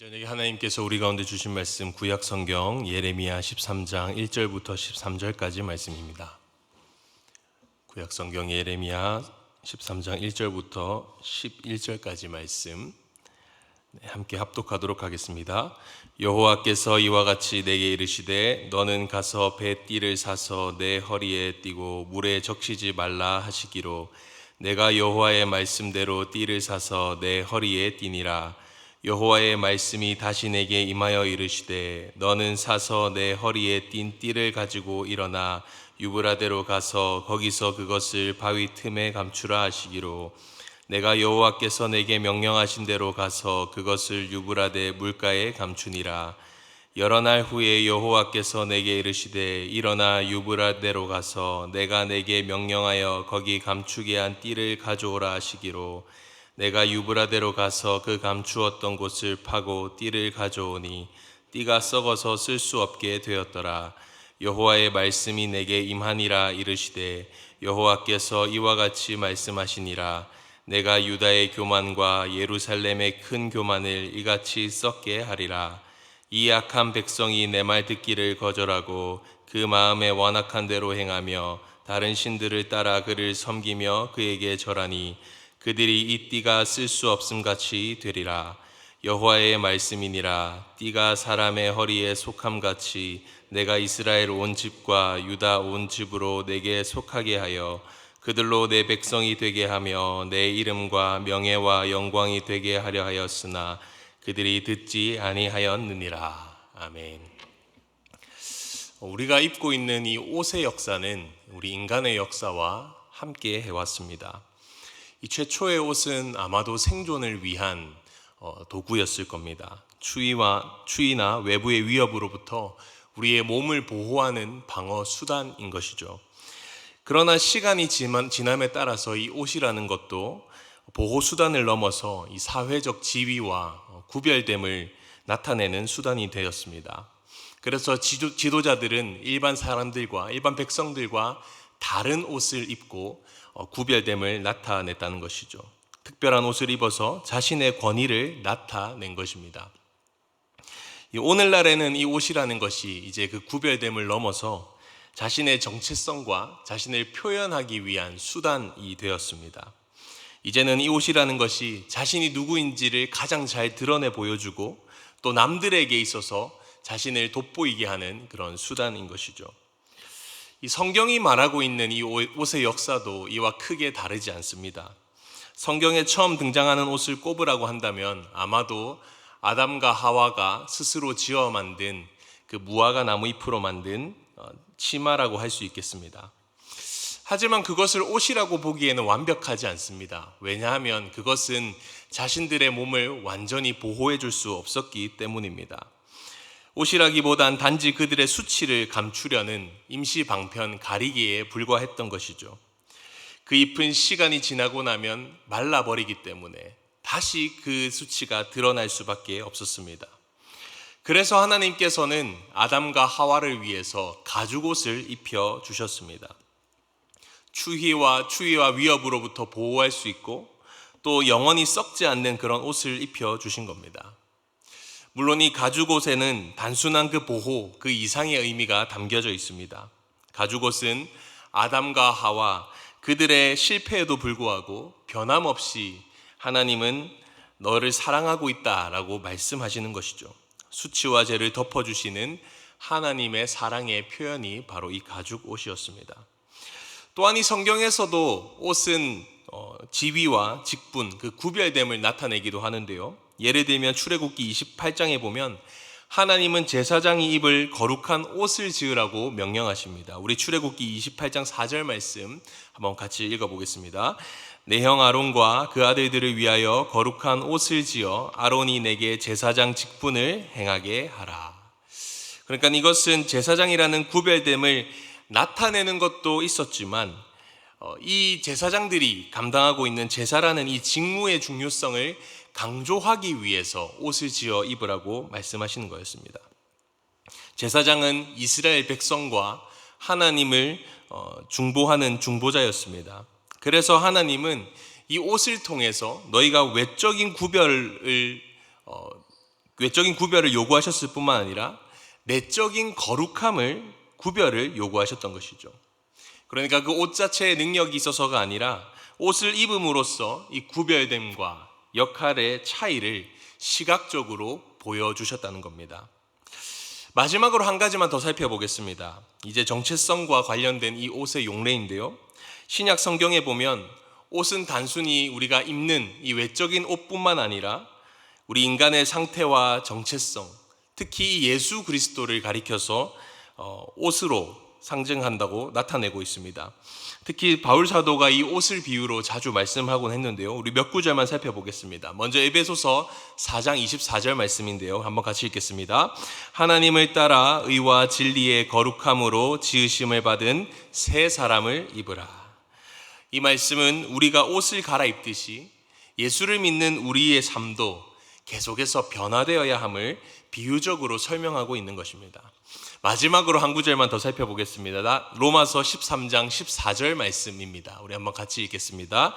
저녁에 하나님께서 우리 가운데 주신 말씀 구약 성경 예레미야 13장 1절부터 13절까지 말씀입니다. 구약 성경 예레미야 13장 1절부터 11절까지 말씀 함께 합독하도록 하겠습니다. 여호와께서 이와 같이 내게 이르시되 너는 가서 배 띠를 사서 내 허리에 띠고 물에 적시지 말라 하시기로 내가 여호와의 말씀대로 띠를 사서 내 허리에 띠니라. 여호와의 말씀이 다시 내게 임하여 이르시되 너는 사서 내 허리에 띤 띠를 가지고 일어나 유브라데로 가서 거기서 그것을 바위 틈에 감추라 하시기로 내가 여호와께서 내게 명령하신 대로 가서 그것을 유브라데 물가에 감추니라. 여러 날 후에 여호와께서 내게 이르시되 일어나 유브라데로 가서 내가 내게 명령하여 거기 감추게 한 띠를 가져오라 하시기로 내가 유브라데로 가서 그 감추었던 곳을 파고 띠를 가져오니 띠가 썩어서 쓸 수 없게 되었더라. 여호와의 말씀이 내게 임하니라. 이르시되 여호와께서 이와 같이 말씀하시니라. 내가 유다의 교만과 예루살렘의 큰 교만을 이같이 썩게 하리라. 이 악한 백성이 내 말 듣기를 거절하고 그 마음에 완악한 대로 행하며 다른 신들을 따라 그를 섬기며 그에게 절하니 그들이 이 띠가 쓸 수 없음같이 되리라. 여호와의 말씀이니라. 띠가 사람의 허리에 속함같이 내가 이스라엘 온 집과 유다 온 집으로 내게 속하게 하여 그들로 내 백성이 되게 하며 내 이름과 명예와 영광이 되게 하려 하였으나 그들이 듣지 아니하였느니라. 아멘. 우리가 입고 있는 이 옷의 역사는 우리 인간의 역사와 함께 해왔습니다. 이 최초의 옷은 아마도 생존을 위한 도구였을 겁니다. 추위나 외부의 위협으로부터 우리의 몸을 보호하는 방어 수단인 것이죠. 그러나 시간이 지남에 따라서 이 옷이라는 것도 보호 수단을 넘어서 이 사회적 지위와 구별됨을 나타내는 수단이 되었습니다. 그래서 지도자들은 일반 사람들과 일반 백성들과 다른 옷을 입고 구별됨을 나타냈다는 것이죠. 특별한 옷을 입어서 자신의 권위를 나타낸 것입니다. 오늘날에는 이 옷이라는 것이 이제 그 구별됨을 넘어서 자신의 정체성과 자신을 표현하기 위한 수단이 되었습니다. 이제는 이 옷이라는 것이 자신이 누구인지를 가장 잘 드러내 보여주고 또 남들에게 있어서 자신을 돋보이게 하는 그런 수단인 것이죠. 이 성경이 말하고 있는 이 옷의 역사도 이와 크게 다르지 않습니다. 성경에 처음 등장하는 옷을 꼽으라고 한다면 아마도 아담과 하와가 스스로 지어 만든 그 무화과 나무 잎으로 만든 치마라고 할 수 있겠습니다. 하지만 그것을 옷이라고 보기에는 완벽하지 않습니다. 왜냐하면 그것은 자신들의 몸을 완전히 보호해 줄 수 없었기 때문입니다. 옷이라기보단 단지 그들의 수치를 감추려는 임시 방편 가리개에 불과했던 것이죠. 그 잎은 시간이 지나고 나면 말라버리기 때문에 다시 그 수치가 드러날 수밖에 없었습니다. 그래서 하나님께서는 아담과 하와를 위해서 가죽옷을 입혀 주셨습니다. 추위와 위협으로부터 보호할 수 있고 또 영원히 썩지 않는 그런 옷을 입혀 주신 겁니다. 물론 이 가죽옷에는 단순한 그 보호, 그 이상의 의미가 담겨져 있습니다. 가죽옷은 아담과 하와 그들의 실패에도 불구하고 변함없이 하나님은 너를 사랑하고 있다라고 말씀하시는 것이죠. 수치와 죄를 덮어주시는 하나님의 사랑의 표현이 바로 이 가죽옷이었습니다. 또한 이 성경에서도 옷은 지위와 직분, 그 구별됨을 나타내기도 하는데요. 예를 들면 출애굽기 28장에 보면 하나님은 제사장이 입을 거룩한 옷을 지으라고 명령하십니다. 우리 출애굽기 28장 4절 말씀 한번 같이 읽어보겠습니다. 내 형 아론과 그 아들들을 위하여 거룩한 옷을 지어 아론이 내게 제사장 직분을 행하게 하라. 그러니까 이것은 제사장이라는 구별됨을 나타내는 것도 있었지만 이 제사장들이 감당하고 있는 제사라는 이 직무의 중요성을 강조하기 위해서 옷을 지어 입으라고 말씀하시는 거였습니다. 제사장은 이스라엘 백성과 하나님을 중보하는 중보자였습니다. 그래서 하나님은 이 옷을 통해서 너희가 외적인 구별을 외적인 구별을 요구하셨을 뿐만 아니라 내적인 거룩함을 구별을 요구하셨던 것이죠. 그러니까 그 옷 자체의 능력이 있어서가 아니라 옷을 입음으로써 이 구별됨과 역할의 차이를 시각적으로 보여주셨다는 겁니다. 마지막으로 한 가지만 더 살펴보겠습니다. 이제 정체성과 관련된 이 옷의 용례인데요. 신약 성경에 보면 옷은 단순히 우리가 입는 이 외적인 옷뿐만 아니라 우리 인간의 상태와 정체성, 특히 예수 그리스도를 가리켜서 옷으로 상징한다고 나타내고 있습니다. 특히 바울 사도가 이 옷을 비유로 자주 말씀하곤 했는데요. 우리 몇 구절만 살펴보겠습니다. 먼저 에베소서 4장 24절 말씀인데요. 한번 같이 읽겠습니다. 하나님을 따라 의와 진리의 거룩함으로 지으심을 받은 새 사람을 입으라. 이 말씀은 우리가 옷을 갈아입듯이 예수를 믿는 우리의 삶도 계속해서 변화되어야 함을 비유적으로 설명하고 있는 것입니다. 마지막으로 한 구절만 더 살펴보겠습니다. 로마서 13장 14절 말씀입니다. 우리 한번 같이 읽겠습니다.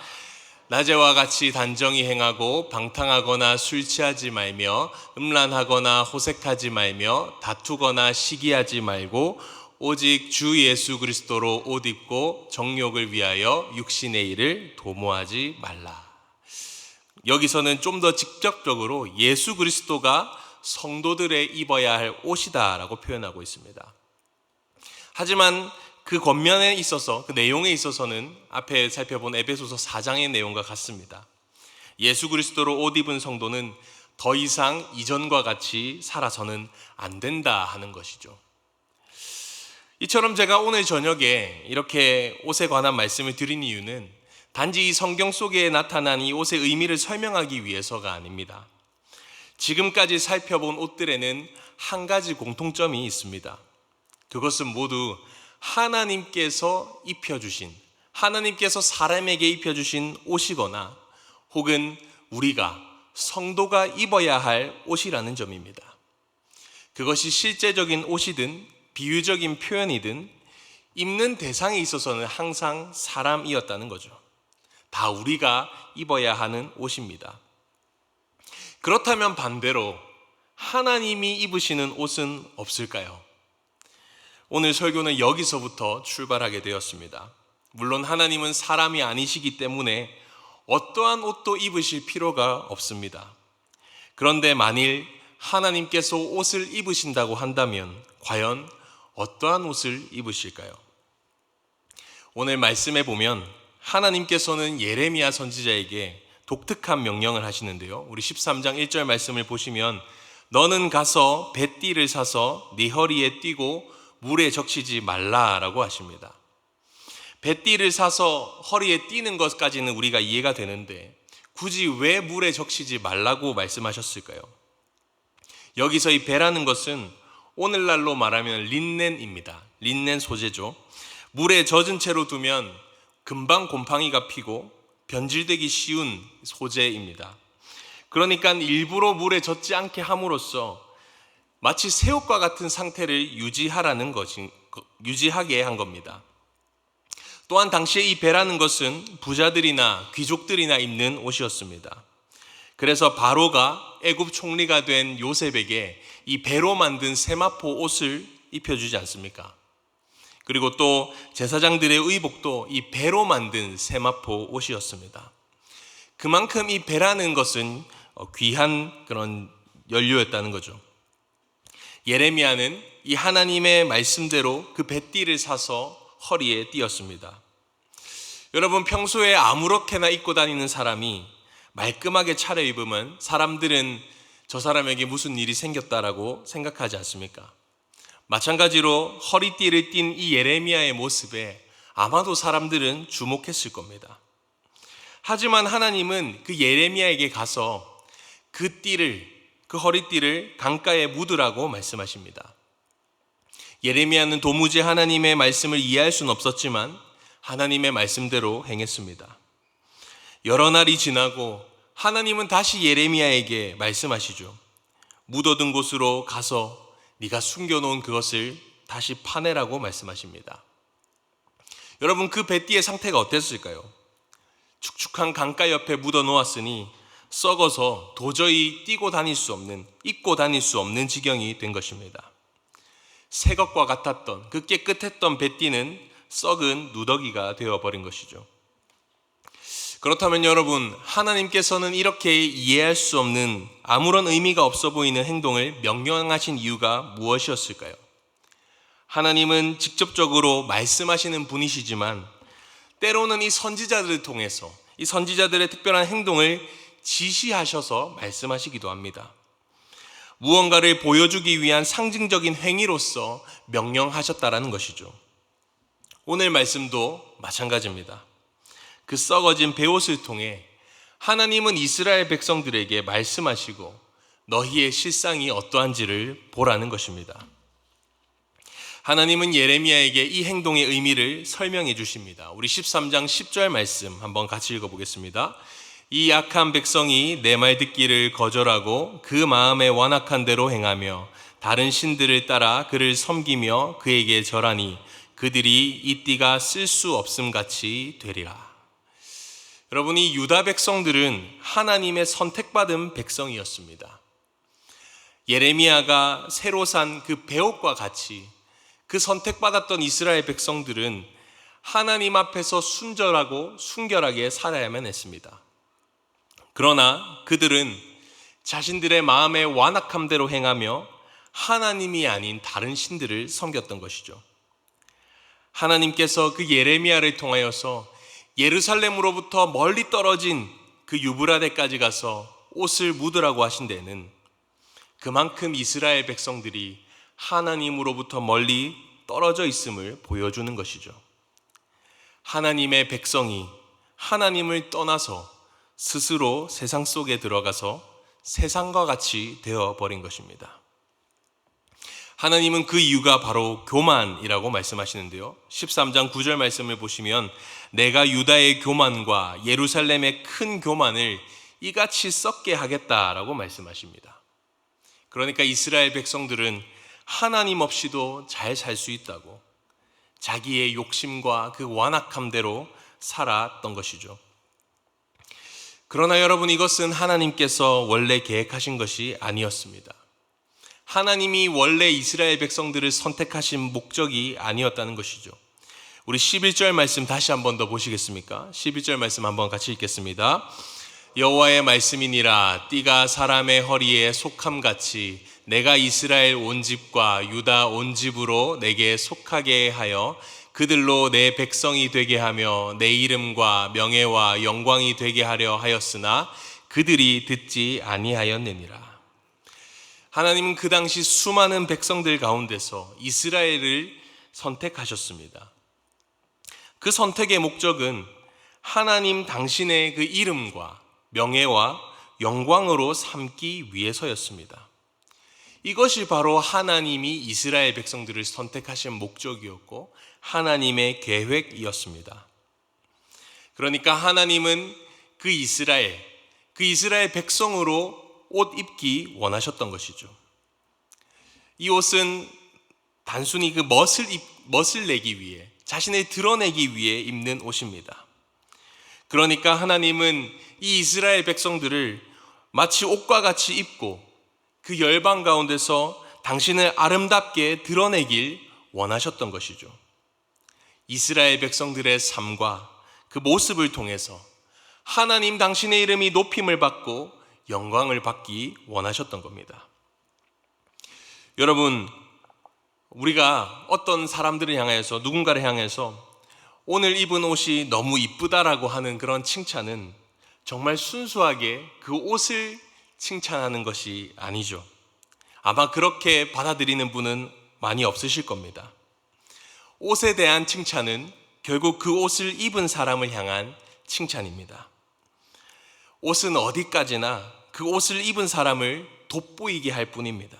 낮에와 같이 단정히 행하고 방탕하거나 술 취하지 말며 음란하거나 호색하지 말며 다투거나 시기하지 말고 오직 주 예수 그리스도로 옷 입고 정욕을 위하여 육신의 일을 도모하지 말라. 여기서는 좀 더 직접적으로 예수 그리스도가 성도들의 입어야 할 옷이다라고 표현하고 있습니다. 하지만 그 겉면에 있어서, 그 내용에 있어서는 앞에 살펴본 에베소서 4장의 내용과 같습니다. 예수 그리스도로 옷 입은 성도는 더 이상 이전과 같이 살아서는 안 된다 하는 것이죠. 이처럼 제가 오늘 저녁에 이렇게 옷에 관한 말씀을 드린 이유는 단지 이 성경 속에 나타난 이 옷의 의미를 설명하기 위해서가 아닙니다. 지금까지 살펴본 옷들에는 한 가지 공통점이 있습니다. 그것은 모두 하나님께서 입혀주신, 하나님께서 사람에게 입혀주신 옷이거나 혹은 우리가 성도가 입어야 할 옷이라는 점입니다. 그것이 실제적인 옷이든 비유적인 표현이든 입는 대상에 있어서는 항상 사람이었다는 거죠. 다 우리가 입어야 하는 옷입니다. 그렇다면 반대로 하나님이 입으시는 옷은 없을까요? 오늘 설교는 여기서부터 출발하게 되었습니다. 물론 하나님은 사람이 아니시기 때문에 어떠한 옷도 입으실 필요가 없습니다. 그런데 만일 하나님께서 옷을 입으신다고 한다면 과연 어떠한 옷을 입으실까요? 오늘 말씀에 보면 하나님께서는 예레미야 선지자에게 독특한 명령을 하시는데요. 우리 13장 1절 말씀을 보시면 너는 가서 뱃띠를 사서 네 허리에 띠고 물에 적시지 말라라고 하십니다. 뱃띠를 사서 허리에 띠는 것까지는 우리가 이해가 되는데 굳이 왜 물에 적시지 말라고 말씀하셨을까요? 여기서 이 배라는 것은 오늘날로 말하면 린넨입니다. 린넨 소재죠. 물에 젖은 채로 두면 금방 곰팡이가 피고 변질되기 쉬운 소재입니다. 그러니까 일부러 물에 젖지 않게 함으로써 마치 새 옷과 같은 상태를 유지하게 한 겁니다. 또한 당시에 이 배라는 것은 부자들이나 귀족들이나 입는 옷이었습니다. 그래서 바로가 애굽 총리가 된 요셉에게 이 배로 만든 세마포 옷을 입혀주지 않습니까? 그리고 또 제사장들의 의복도 이 배로 만든 세마포 옷이었습니다. 그만큼 이 배라는 것은 귀한 그런 연료였다는 거죠. 예레미야는 이 하나님의 말씀대로 그 뱃띠를 사서 허리에 띄었습니다. 여러분, 평소에 아무렇게나 입고 다니는 사람이 말끔하게 차려입으면 사람들은 저 사람에게 무슨 일이 생겼다라고 생각하지 않습니까? 마찬가지로 허리띠를 띤 이 예레미야의 모습에 아마도 사람들은 주목했을 겁니다. 하지만 하나님은 그 예레미야에게 가서 그 허리띠를 강가에 묻으라고 말씀하십니다. 예레미야는 도무지 하나님의 말씀을 이해할 수는 없었지만 하나님의 말씀대로 행했습니다. 여러 날이 지나고 하나님은 다시 예레미야에게 말씀하시죠. 묻어둔 곳으로 가서 네가 숨겨놓은 그것을 다시 파내라고 말씀하십니다. 여러분, 그 뱃띠의 상태가 어땠을까요? 축축한 강가 옆에 묻어 놓았으니 썩어서 도저히 뛰고 다닐 수 없는, 입고 다닐 수 없는 지경이 된 것입니다. 새 것과 같았던 그 깨끗했던 뱃띠는 썩은 누더기가 되어버린 것이죠. 그렇다면 여러분, 하나님께서는 이렇게 이해할 수 없는 아무런 의미가 없어 보이는 행동을 명령하신 이유가 무엇이었을까요? 하나님은 직접적으로 말씀하시는 분이시지만 때로는 이 선지자들을 통해서 이 선지자들의 특별한 행동을 지시하셔서 말씀하시기도 합니다. 무언가를 보여주기 위한 상징적인 행위로서 명령하셨다라는 것이죠. 오늘 말씀도 마찬가지입니다. 그 썩어진 베옷을 통해 하나님은 이스라엘 백성들에게 말씀하시고 너희의 실상이 어떠한지를 보라는 것입니다. 하나님은 예레미야에게 이 행동의 의미를 설명해 주십니다. 우리 13장 10절 말씀 한번 같이 읽어보겠습니다. 이 악한 백성이 내 말 듣기를 거절하고 그 마음에 완악한 대로 행하며 다른 신들을 따라 그를 섬기며 그에게 절하니 그들이 이 띠가 쓸 수 없음 같이 되리라. 여러분, 이 유다 백성들은 하나님의 선택받은 백성이었습니다. 예레미야가 새로 산 그 베옷과 같이 그 선택받았던 이스라엘 백성들은 하나님 앞에서 순절하고 순결하게 살아야만 했습니다. 그러나 그들은 자신들의 마음의 완악함대로 행하며 하나님이 아닌 다른 신들을 섬겼던 것이죠. 하나님께서 그 예레미야를 통하여서 예루살렘으로부터 멀리 떨어진 그 유브라데까지 가서 옷을 묻으라고 하신 데는 그만큼 이스라엘 백성들이 하나님으로부터 멀리 떨어져 있음을 보여주는 것이죠. 하나님의 백성이 하나님을 떠나서 스스로 세상 속에 들어가서 세상과 같이 되어버린 것입니다. 하나님은 그 이유가 바로 교만이라고 말씀하시는데요. 13장 9절 말씀을 보시면 내가 유다의 교만과 예루살렘의 큰 교만을 이같이 썩게 하겠다라고 말씀하십니다. 그러니까 이스라엘 백성들은 하나님 없이도 잘 살 수 있다고 자기의 욕심과 그 완악함대로 살았던 것이죠. 그러나 여러분, 이것은 하나님께서 원래 계획하신 것이 아니었습니다. 하나님이 원래 이스라엘 백성들을 선택하신 목적이 아니었다는 것이죠. 우리 11절 말씀 다시 한 번 더 보시겠습니까? 11절 말씀 한번 같이 읽겠습니다. 여호와의 말씀이니라 띠가 사람의 허리에 속함같이 내가 이스라엘 온 집과 유다 온 집으로 내게 속하게 하여 그들로 내 백성이 되게 하며 내 이름과 명예와 영광이 되게 하려 하였으나 그들이 듣지 아니하였느니라. 하나님은 그 당시 수많은 백성들 가운데서 이스라엘을 선택하셨습니다. 그 선택의 목적은 하나님 당신의 그 이름과 명예와 영광으로 삼기 위해서였습니다. 이것이 바로 하나님이 이스라엘 백성들을 선택하신 목적이었고 하나님의 계획이었습니다. 그러니까 하나님은 그 이스라엘 백성으로 옷 입기 원하셨던 것이죠. 이 옷은 단순히 그 멋을 내기 위해, 자신을 드러내기 위해 입는 옷입니다. 그러니까 하나님은 이 이스라엘 백성들을 마치 옷과 같이 입고 그 열방 가운데서 당신을 아름답게 드러내길 원하셨던 것이죠. 이스라엘 백성들의 삶과 그 모습을 통해서 하나님 당신의 이름이 높임을 받고 영광을 받기 원하셨던 겁니다. 여러분, 우리가 어떤 사람들을 향해서, 누군가를 향해서 오늘 입은 옷이 너무 이쁘다라고 하는 그런 칭찬은 정말 순수하게 그 옷을 칭찬하는 것이 아니죠. 아마 그렇게 받아들이는 분은 많이 없으실 겁니다. 옷에 대한 칭찬은 결국 그 옷을 입은 사람을 향한 칭찬입니다. 옷은 어디까지나 그 옷을 입은 사람을 돋보이게 할 뿐입니다.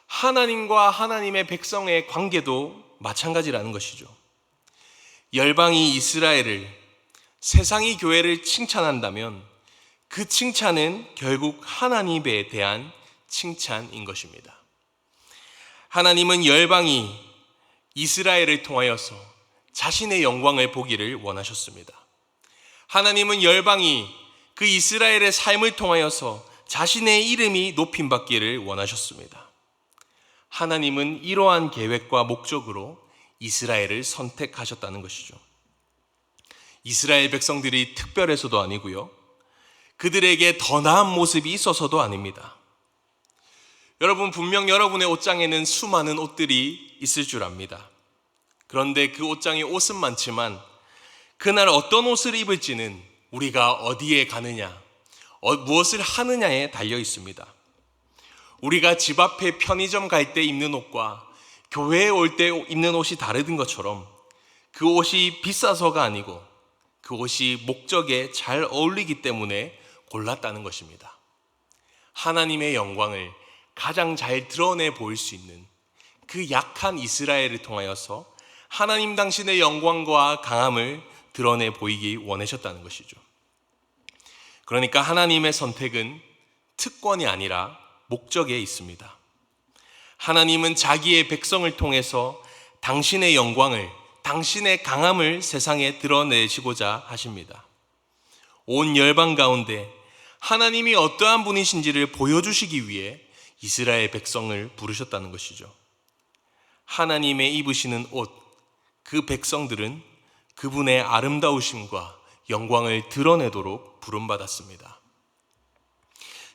하나님과 하나님의 백성의 관계도 마찬가지라는 것이죠. 열방이 이스라엘을, 세상이 교회를 칭찬한다면 그 칭찬은 결국 하나님에 대한 칭찬인 것입니다. 하나님은 열방이 이스라엘을 통하여서 자신의 영광을 보기를 원하셨습니다. 하나님은 열방이 그 이스라엘의 삶을 통하여서 자신의 이름이 높임받기를 원하셨습니다. 하나님은 이러한 계획과 목적으로 이스라엘을 선택하셨다는 것이죠. 이스라엘 백성들이 특별해서도 아니고요, 그들에게 더 나은 모습이 있어서도 아닙니다. 여러분, 분명 여러분의 옷장에는 수많은 옷들이 있을 줄 압니다. 그런데 그 옷장에 옷은 많지만 그날 어떤 옷을 입을지는 우리가 어디에 가느냐, 무엇을 하느냐에 달려 있습니다. 우리가 집 앞에 편의점 갈 때 입는 옷과 교회에 올 때 입는 옷이 다른 것처럼 그 옷이 비싸서가 아니고 그 옷이 목적에 잘 어울리기 때문에 골랐다는 것입니다. 하나님의 영광을 가장 잘 드러내 보일 수 있는 그 약한 이스라엘을 통하여서 하나님 당신의 영광과 강함을 드러내 보이기 원하셨다는 것이죠. 그러니까 하나님의 선택은 특권이 아니라 목적에 있습니다. 하나님은 자기의 백성을 통해서 당신의 영광을, 당신의 강함을 세상에 드러내시고자 하십니다. 온 열방 가운데 하나님이 어떠한 분이신지를 보여주시기 위해 이스라엘 백성을 부르셨다는 것이죠. 하나님의 입으시는 옷, 그 백성들은 그분의 아름다우심과 영광을 드러내도록 부름받았습니다.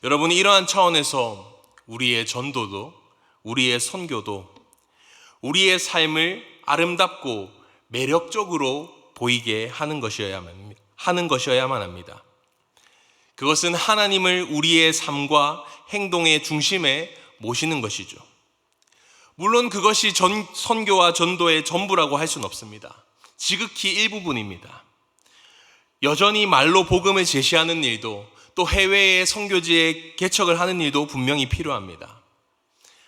여러분, 이러한 차원에서 우리의 전도도, 우리의 선교도, 우리의 삶을 아름답고 매력적으로 보이게 하는 것이어야만 합니다. 그것은 하나님을 우리의 삶과 행동의 중심에 모시는 것이죠. 물론 그것이 선교와 전도의 전부라고 할 수는 없습니다. 지극히 일부분입니다. 여전히 말로 복음을 제시하는 일도, 또 해외의 선교지에 개척을 하는 일도 분명히 필요합니다.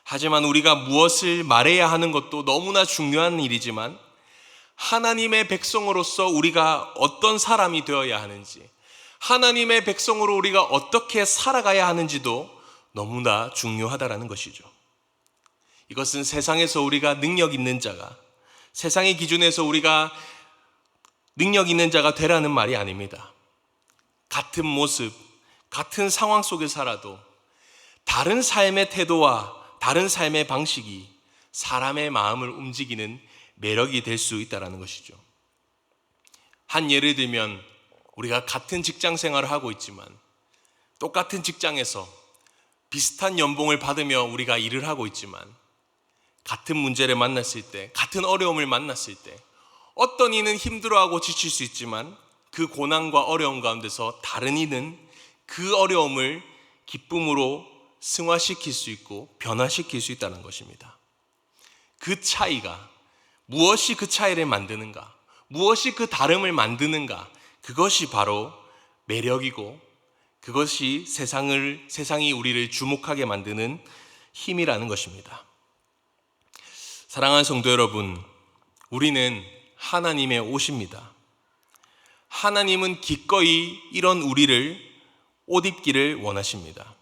하지만 우리가 무엇을 말해야 하는 것도 너무나 중요한 일이지만 하나님의 백성으로서 우리가 어떤 사람이 되어야 하는지, 하나님의 백성으로 우리가 어떻게 살아가야 하는지도 너무나 중요하다라는 것이죠. 이것은 세상에서 우리가 능력 있는 자가, 세상의 기준에서 우리가 능력 있는 자가 되라는 말이 아닙니다. 같은 모습, 같은 상황 속에 살아도 다른 삶의 태도와 다른 삶의 방식이 사람의 마음을 움직이는 매력이 될 수 있다는 것이죠. 한 예를 들면 우리가 같은 직장 생활을 하고 있지만 똑같은 직장에서 비슷한 연봉을 받으며 우리가 일을 하고 있지만 같은 문제를 만났을 때, 같은 어려움을 만났을 때 어떤 이는 힘들어하고 지칠 수 있지만 그 고난과 어려움 가운데서 다른 이는 그 어려움을 기쁨으로 승화시킬 수 있고 변화시킬 수 있다는 것입니다. 그 차이가, 무엇이 그 차이를 만드는가, 무엇이 그 다름을 만드는가, 그것이 바로 매력이고 그것이 세상이 우리를 주목하게 만드는 힘이라는 것입니다. 사랑하는 성도 여러분, 우리는 하나님의 옷입니다. 하나님은 기꺼이 이런 우리를 옷 입기를 원하십니다.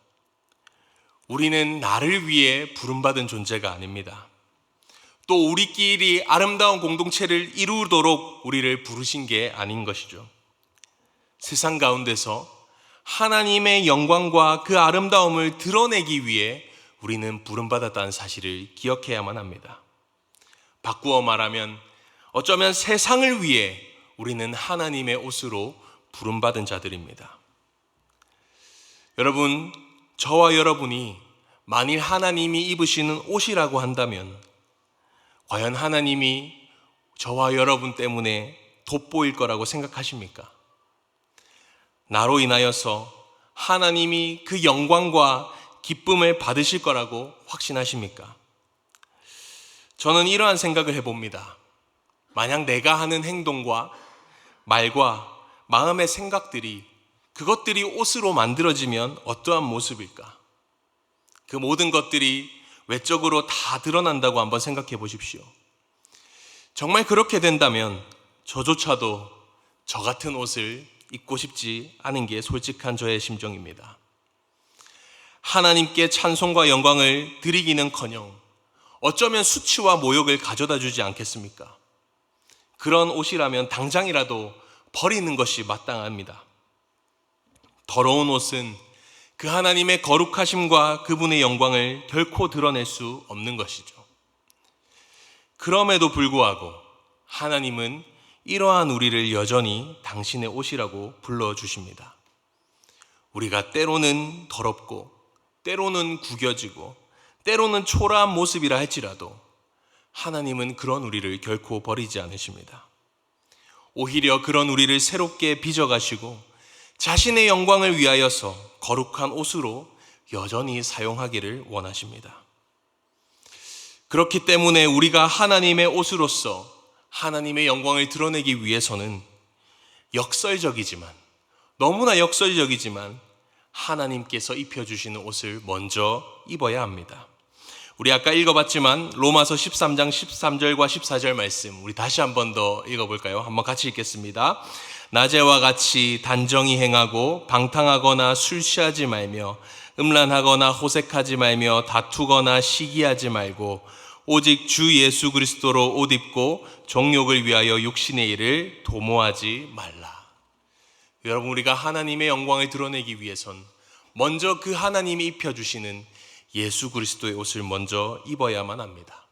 우리는 나를 위해 부름받은 존재가 아닙니다. 또 우리끼리 아름다운 공동체를 이루도록 우리를 부르신 게 아닌 것이죠. 세상 가운데서 하나님의 영광과 그 아름다움을 드러내기 위해 우리는 부름받았다는 사실을 기억해야만 합니다. 바꾸어 말하면 어쩌면 세상을 위해 우리는 하나님의 옷으로 부름받은 자들입니다. 여러분, 저와 여러분이 만일 하나님이 입으시는 옷이라고 한다면 과연 하나님이 저와 여러분 때문에 돋보일 거라고 생각하십니까? 나로 인하여서 하나님이 그 영광과 기쁨을 받으실 거라고 확신하십니까? 저는 이러한 생각을 해봅니다. 만약 내가 하는 행동과 말과 마음의 생각들이, 그것들이 옷으로 만들어지면 어떠한 모습일까? 그 모든 것들이 외적으로 다 드러난다고 한번 생각해 보십시오. 정말 그렇게 된다면 저조차도 저 같은 옷을 입고 싶지 않은 게 솔직한 저의 심정입니다. 하나님께 찬송과 영광을 드리기는커녕 어쩌면 수치와 모욕을 가져다 주지 않겠습니까? 그런 옷이라면 당장이라도 버리는 것이 마땅합니다. 더러운 옷은 그 하나님의 거룩하심과 그분의 영광을 결코 드러낼 수 없는 것이죠. 그럼에도 불구하고 하나님은 이러한 우리를 여전히 당신의 옷이라고 불러주십니다. 우리가 때로는 더럽고 때로는 구겨지고 때로는 초라한 모습이라 할지라도 하나님은 그런 우리를 결코 버리지 않으십니다. 오히려 그런 우리를 새롭게 빚어가시고 자신의 영광을 위하여서 거룩한 옷으로 여전히 사용하기를 원하십니다. 그렇기 때문에 우리가 하나님의 옷으로서 하나님의 영광을 드러내기 위해서는 너무나 역설적이지만 하나님께서 입혀주시는 옷을 먼저 입어야 합니다. 우리 아까 읽어봤지만 로마서 13장 13절과 14절 말씀 우리 다시 한 번 더 읽어볼까요? 한번 같이 읽겠습니다. 낮에와 같이 단정히 행하고 방탕하거나 술 취하지 말며 음란하거나 호색하지 말며 다투거나 시기하지 말고 오직 주 예수 그리스도로 옷 입고 정욕을 위하여 육신의 일을 도모하지 말라. 여러분, 우리가 하나님의 영광을 드러내기 위해선 먼저 그 하나님이 입혀주시는 예수 그리스도의 옷을 먼저 입어야만 합니다.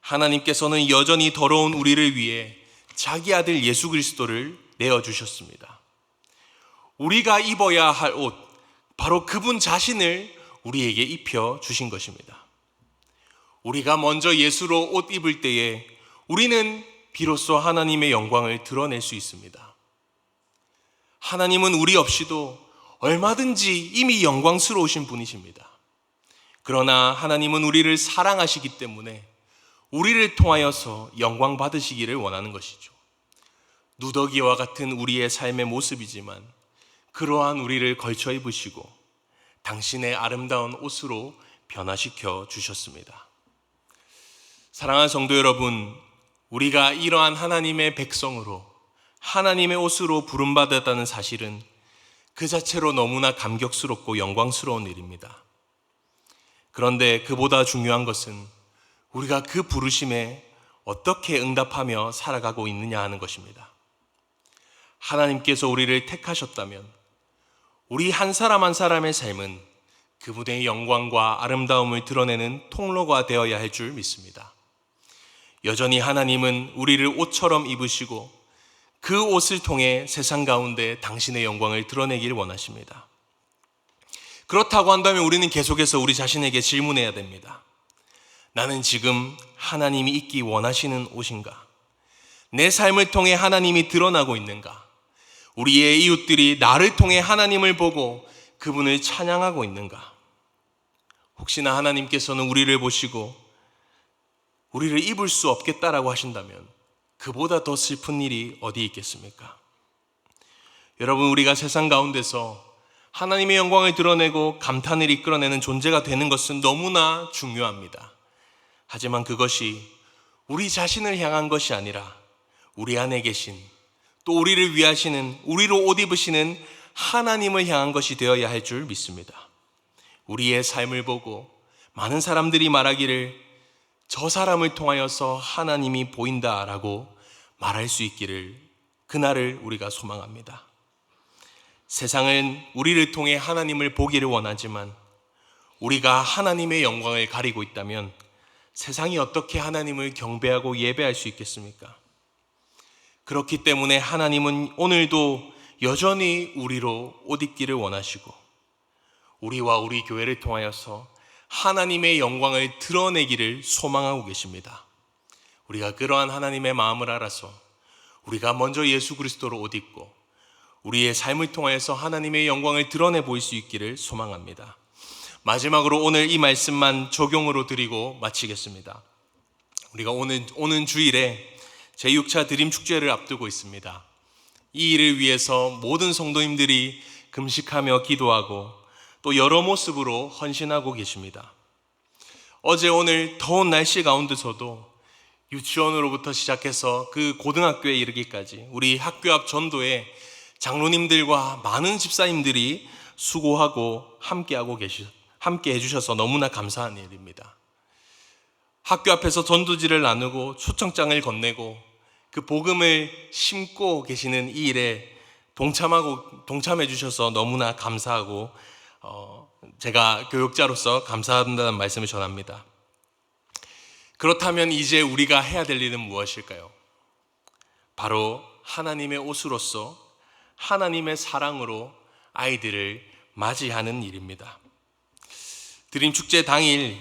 하나님께서는 여전히 더러운 우리를 위해 자기 아들 예수 그리스도를 내어주셨습니다. 우리가 입어야 할 옷, 바로 그분 자신을 우리에게 입혀주신 것입니다. 우리가 먼저 예수로 옷 입을 때에 우리는 비로소 하나님의 영광을 드러낼 수 있습니다. 하나님은 우리 없이도 얼마든지 이미 영광스러우신 분이십니다. 그러나 하나님은 우리를 사랑하시기 때문에 우리를 통하여서 영광 받으시기를 원하는 것이죠. 누더기와 같은 우리의 삶의 모습이지만 그러한 우리를 걸쳐 입으시고 당신의 아름다운 옷으로 변화시켜 주셨습니다. 사랑하는 성도 여러분, 우리가 이러한 하나님의 백성으로 하나님의 옷으로 부름받았다는 사실은 그 자체로 너무나 감격스럽고 영광스러운 일입니다. 그런데 그보다 중요한 것은 우리가 그 부르심에 어떻게 응답하며 살아가고 있느냐 하는 것입니다. 하나님께서 우리를 택하셨다면 우리 한 사람 한 사람의 삶은 그분의 영광과 아름다움을 드러내는 통로가 되어야 할 줄 믿습니다. 여전히 하나님은 우리를 옷처럼 입으시고 그 옷을 통해 세상 가운데 당신의 영광을 드러내길 원하십니다. 그렇다고 한다면 우리는 계속해서 우리 자신에게 질문해야 됩니다. 나는 지금 하나님이 입기 원하시는 옷인가? 내 삶을 통해 하나님이 드러나고 있는가? 우리의 이웃들이 나를 통해 하나님을 보고 그분을 찬양하고 있는가? 혹시나 하나님께서는 우리를 보시고 우리를 입을 수 없겠다라고 하신다면 그보다 더 슬픈 일이 어디 있겠습니까? 여러분, 우리가 세상 가운데서 하나님의 영광을 드러내고 감탄을 이끌어내는 존재가 되는 것은 너무나 중요합니다. 하지만 그것이 우리 자신을 향한 것이 아니라 우리 안에 계신, 또 우리를 위하시는, 우리로 옷 입으시는 하나님을 향한 것이 되어야 할 줄 믿습니다. 우리의 삶을 보고 많은 사람들이 말하기를 저 사람을 통하여서 하나님이 보인다라고 말할 수 있기를, 그날을 우리가 소망합니다. 세상은 우리를 통해 하나님을 보기를 원하지만 우리가 하나님의 영광을 가리고 있다면 세상이 어떻게 하나님을 경배하고 예배할 수 있겠습니까? 그렇기 때문에 하나님은 오늘도 여전히 우리로 옷 입기를 원하시고 우리와 우리 교회를 통하여서 하나님의 영광을 드러내기를 소망하고 계십니다. 우리가 그러한 하나님의 마음을 알아서 우리가 먼저 예수 그리스도로 옷 입고 우리의 삶을 통하여서 하나님의 영광을 드러내 보일 수 있기를 소망합니다. 마지막으로 오늘 이 말씀만 적용으로 드리고 마치겠습니다. 우리가 오는 주일에 제6차 드림 축제를 앞두고 있습니다. 이 일을 위해서 모든 성도님들이 금식하며 기도하고 또 여러 모습으로 헌신하고 계십니다. 어제 오늘 더운 날씨 가운데서도 유치원으로부터 시작해서 그 고등학교에 이르기까지 우리 학교 앞 전도에 장로님들과 많은 집사님들이 수고하고 함께 해주셔서 너무나 감사한 일입니다. 학교 앞에서 전도지를 나누고 초청장을 건네고 그 복음을 심고 계시는 이 일에 동참해 주셔서 너무나 감사하고 제가 교육자로서 감사한다는 말씀을 전합니다. 그렇다면 이제 우리가 해야 될 일은 무엇일까요? 바로 하나님의 옷으로서 하나님의 사랑으로 아이들을 맞이하는 일입니다. 드림축제 당일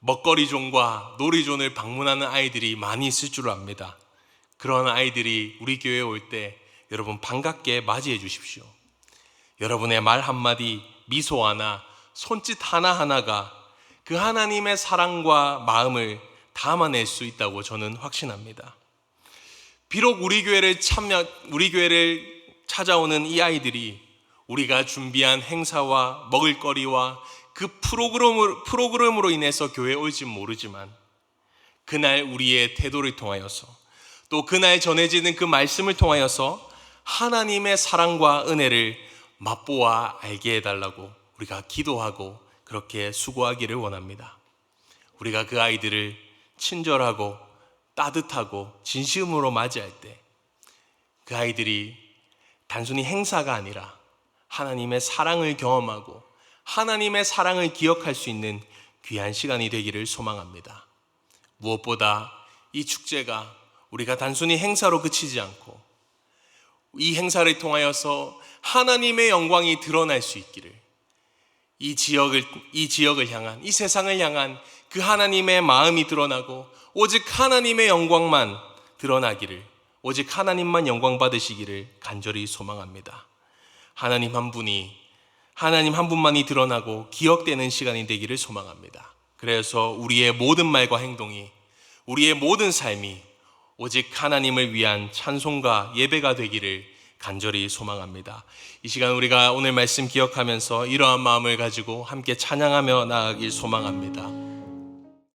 먹거리존과 놀이존을 방문하는 아이들이 많이 있을 줄 압니다. 그런 아이들이 우리 교회에 올 때 여러분 반갑게 맞이해 주십시오. 여러분의 말 한마디, 미소 하나, 손짓 하나하나가 그 하나님의 사랑과 마음을 담아낼 수 있다고 저는 확신합니다. 비록 우리 교회를 찾아오는 이 아이들이 우리가 준비한 행사와 먹을거리와 그 프로그램으로 인해서 교회에 올지 모르지만 그날 우리의 태도를 통하여서 또 그날 전해지는 그 말씀을 통하여서 하나님의 사랑과 은혜를 맛보아 알게 해달라고 우리가 기도하고 그렇게 수고하기를 원합니다. 우리가 그 아이들을 친절하고 따뜻하고 진심으로 맞이할 때 그 아이들이 단순히 행사가 아니라 하나님의 사랑을 경험하고 하나님의 사랑을 기억할 수 있는 귀한 시간이 되기를 소망합니다. 무엇보다 이 축제가 우리가 단순히 행사로 그치지 않고 이 행사를 통하여서 하나님의 영광이 드러날 수 있기를, 이 지역을 향한, 이 세상을 향한 그 하나님의 마음이 드러나고 오직 하나님의 영광만 드러나기를, 오직 하나님만 영광 받으시기를 간절히 소망합니다. 하나님 한 분만이 드러나고 기억되는 시간이 되기를 소망합니다. 그래서 우리의 모든 말과 행동이, 우리의 모든 삶이 오직 하나님을 위한 찬송과 예배가 되기를 간절히 소망합니다. 이 시간 우리가 오늘 말씀 기억하면서 이러한 마음을 가지고 함께 찬양하며 나아가길 소망합니다.